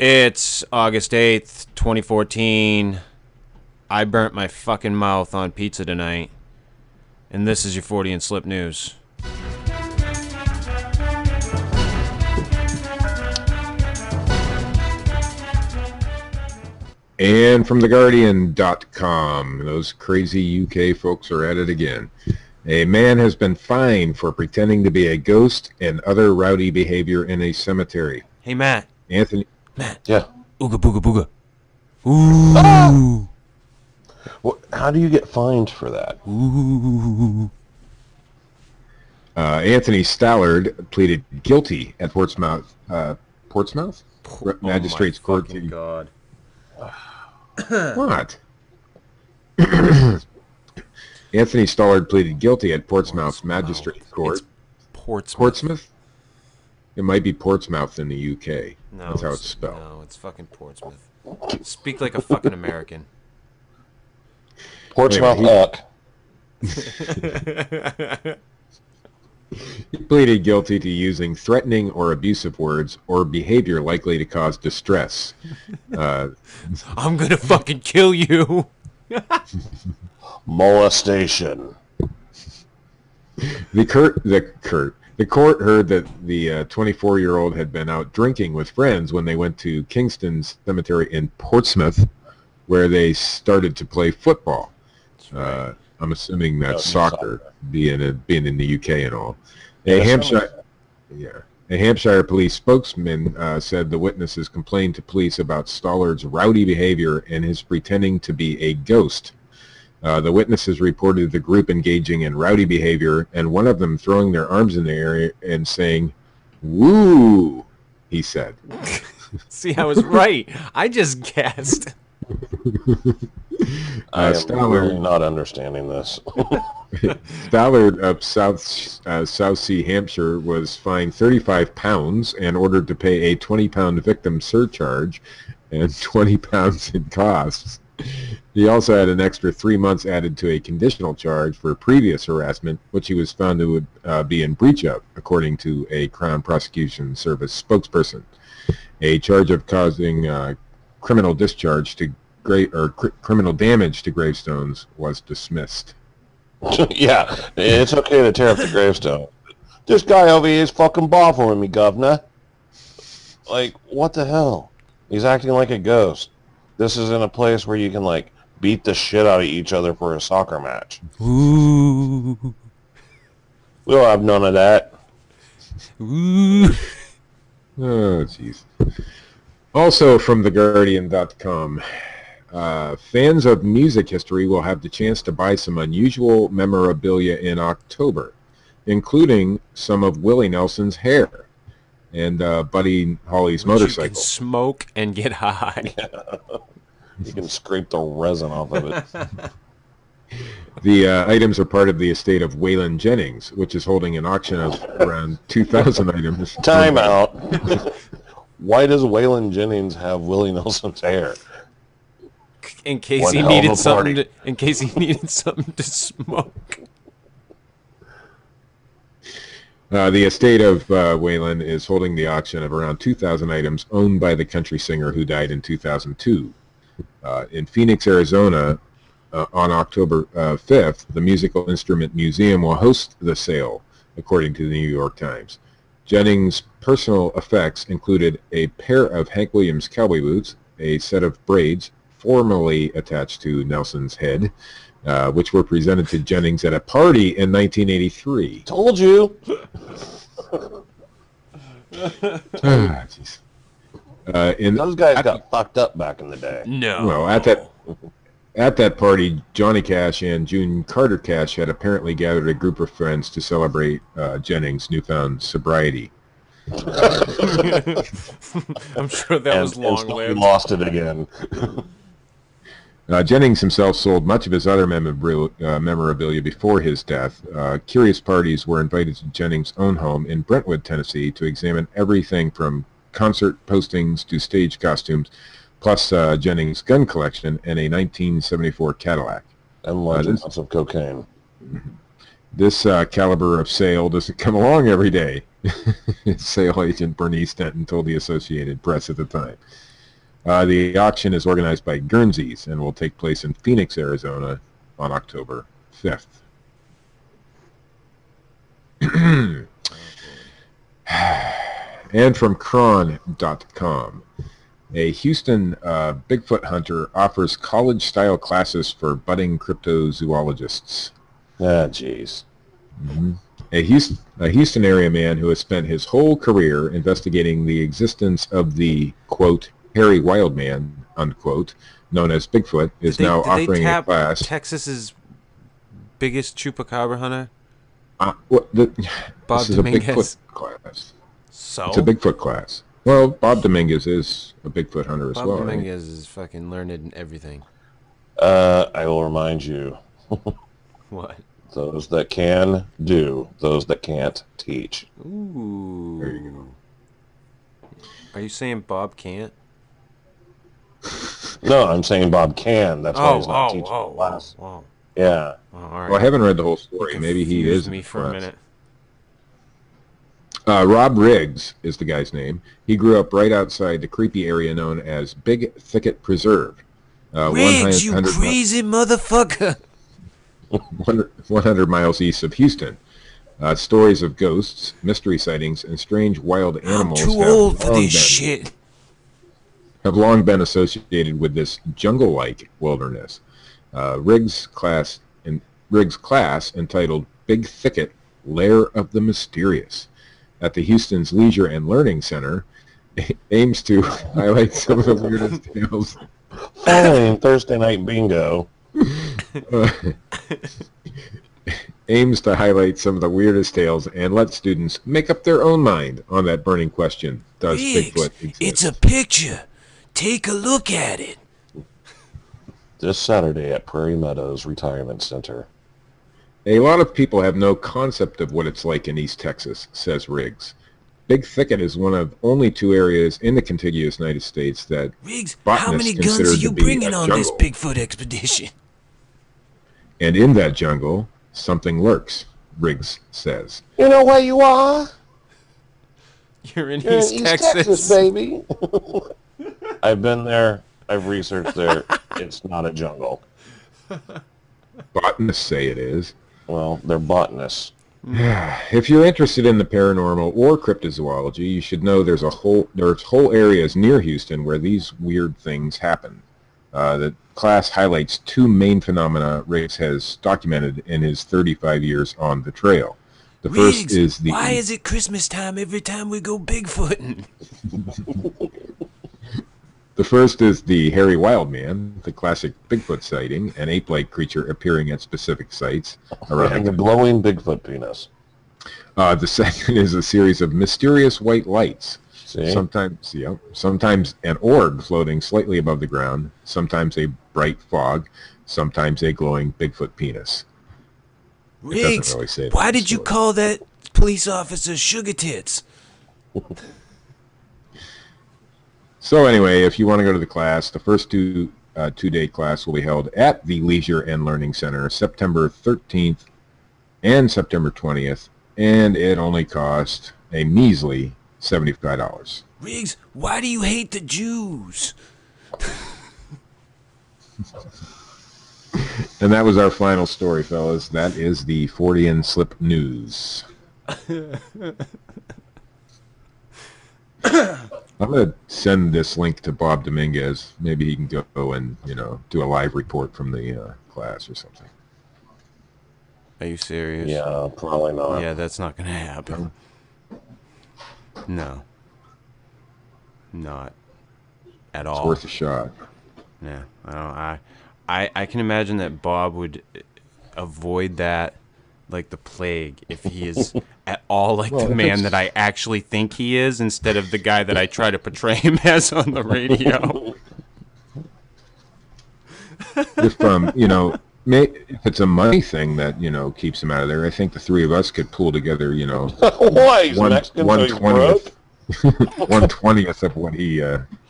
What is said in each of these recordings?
It's August 8th, 2014. I burnt my fucking mouth on pizza tonight. And this is your Fortean Slip news. And from theguardian.com, those crazy UK folks are at it again. A man has been fined for pretending to be a ghost and other rowdy behavior in a cemetery. Hey, Matt. Anthony? Matt. Yeah. Ooga booga booga. Ooh. Ah! Well, how do you get fined for that? Ooh. Anthony Stallard pleaded guilty at Portsmouth Magistrates Court. God. What? Anthony Stallard pleaded guilty at Portsmouth Magistrates Court. It's Portsmouth. Portsmouth? It might be Portsmouth in the UK. No, that's how it's spelled. No, it's fucking Portsmouth. Speak like a fucking American. Portsmouth anyway, he pleaded guilty to using threatening or abusive words or behavior likely to cause distress. I'm gonna fucking kill you. Molestation. The court heard that the 24-year-old had been out drinking with friends when they went to Kingston Cemetery in Portsmouth, where they started to play football. Right. I'm assuming that's soccer, being in the UK and all. A Hampshire police spokesman said the witnesses complained to police about Stallard's rowdy behavior and his pretending to be a ghost. The witnesses reported the group engaging in rowdy behavior and one of them throwing their arms in the air and saying, "Woo," he said. See, I was right. I just guessed. I am really not understanding this. Stallard of Southsea, Hampshire was fined £35 and ordered to pay a £20 victim surcharge and £20 in costs. He also had an extra 3 months added to a conditional charge for previous harassment, which he was found to be in breach of, according to a Crown Prosecution Service spokesperson. A charge of causing criminal discharge to criminal damage to gravestones was dismissed. Yeah, it's okay to tear up the gravestone. This guy over here is fucking bothering me, governor. Like, what the hell? He's acting like a ghost. This is in a place where you can, like, beat the shit out of each other for a soccer match. Ooh. We don't have none of that. Ooh. Oh, jeez. Also from theguardian.com, fans of music history will have the chance to buy some unusual memorabilia in October, including some of Willie Nelson's hair and Buddy Holly's motorcycle. You can smoke and get high. You can scrape the resin off of it. The items are part of the estate of Waylon Jennings, which is holding an auction of around 2,000 items. Time out. Why does Waylon Jennings have Willie Nelson's hair? In case he needed something. In case he needed something to smoke. The estate of Waylon is holding the auction of around 2,000 items owned by the country singer who died in 2002. In Phoenix, Arizona, on October 5th, the Musical Instrument Museum will host the sale, according to the New York Times. Jennings' personal effects included a pair of Hank Williams cowboy boots, a set of braids formerly attached to Nelson's head, which were presented to Jennings at a party in 1983. Told you! Those guys got fucked up back in the day. No. Well, at that party, Johnny Cash and June Carter Cash had apparently gathered a group of friends to celebrate Jennings' newfound sobriety. I'm sure that was long-lived. We lost it again. Jennings himself sold much of his other memorabilia before his death. Curious parties were invited to Jennings' own home in Brentwood, Tennessee, to examine everything from concert postings to stage costumes, plus Jennings' gun collection and a 1974 Cadillac. And large amounts of cocaine. This caliber of sale doesn't come along every day, sale agent Bernice Denton told the Associated Press at the time. The auction is organized by Guernseys and will take place in Phoenix, Arizona on October 5th. And from Cron.com, a Houston Bigfoot hunter offers college-style classes for budding cryptozoologists. Ah, jeez. Mm-hmm. A Houston area man who has spent his whole career investigating the existence of the, quote, hairy wild man, unquote, known as Bigfoot, is now offering a class. Texas's biggest chupacabra hunter? Bob Dominguez. Is a Bigfoot class. So? It's a Bigfoot class. Well, Bob Dominguez is a Bigfoot hunter as well. Bob Dominguez is fucking learned in everything. I will remind you. What? Those that can do, those that can't teach. Ooh. There you go. Are you saying Bob can't? No, I'm saying Bob can. That's why he's not teaching the class. Oh. Yeah. Oh, all right. Well, I haven't read the whole story. Maybe he is. Me for a minute. Rob Riggs is the guy's name. He grew up right outside the creepy area known as Big Thicket Preserve. Riggs, you crazy motherfucker! 100 miles east of Houston. Stories of ghosts, mystery sightings, and strange wild animals I'm too old for this shit. Have long been associated with this jungle-like wilderness. Riggs' class entitled Big Thicket, Lair of the Mysterious at the Houston's Leisure and Learning Center aims to highlight some of the weirdest tales. Following Thursday night bingo. Aims to highlight some of the weirdest tales and let students make up their own mind on that burning question: does Bigfoot exist? It's a picture. Take a look at it. This Saturday at Prairie Meadows Retirement Center. A lot of people have no concept of what it's like in East Texas, says Riggs. Big Thicket is one of only 2 areas in the contiguous United States that Riggs, how many guns are you bringing on this Bigfoot expedition? And in that jungle, something lurks, Riggs says. You know where you are? You're in East Texas, baby. I've been there. I've researched there. It's not a jungle. Botanists say it is. Well, they're botanists. If you're interested in the paranormal or cryptozoology, you should know there's whole areas near Houston where these weird things happen. The class highlights 2 main phenomena Riggs has documented in his 35 years on the trail. The first is the... Why is it Christmas time every time we go Bigfooting? The first is the hairy wild man, the classic Bigfoot sighting, an ape-like creature appearing at specific sites around the glowing Bigfoot penis. The second is a series of mysterious white lights. See? Sometimes an orb floating slightly above the ground, sometimes a bright fog, sometimes a glowing Bigfoot penis. Riggs, why did you call that police officer Sugar Tits? So anyway, if you want to go to the class, the first two-day class will be held at the Leisure and Learning Center September 13th and September 20th, and it only costs a measly $75. Riggs, why do you hate the Jews? And that was our final story, fellas. That is the Fortean Slip News. I'm going to send this link to Bob Dominguez. Maybe he can go and, do a live report from the class or something. Are you serious? Yeah, probably not. Yeah, that's not going to happen. No. Not at all. It's worth a shot. Yeah, I can imagine that Bob would avoid that like the plague if he is at all like the man that I actually think he is instead of the guy that I try to portray him as on the radio. If if it's a money thing that keeps him out of there, I think the 3 of us could pull together Why? He's Mexican, so he's broke? 1/20th of what he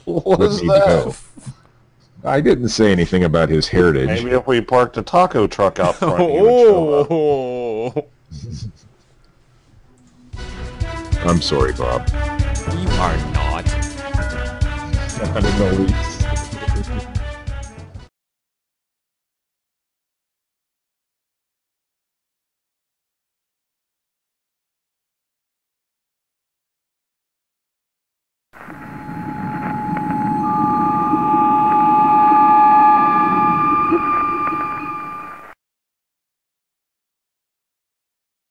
what would is need that? to go. I didn't say anything about his heritage. Maybe if we parked a taco truck out front, he would show up. I'm sorry, Bob. You are not. Not in the least.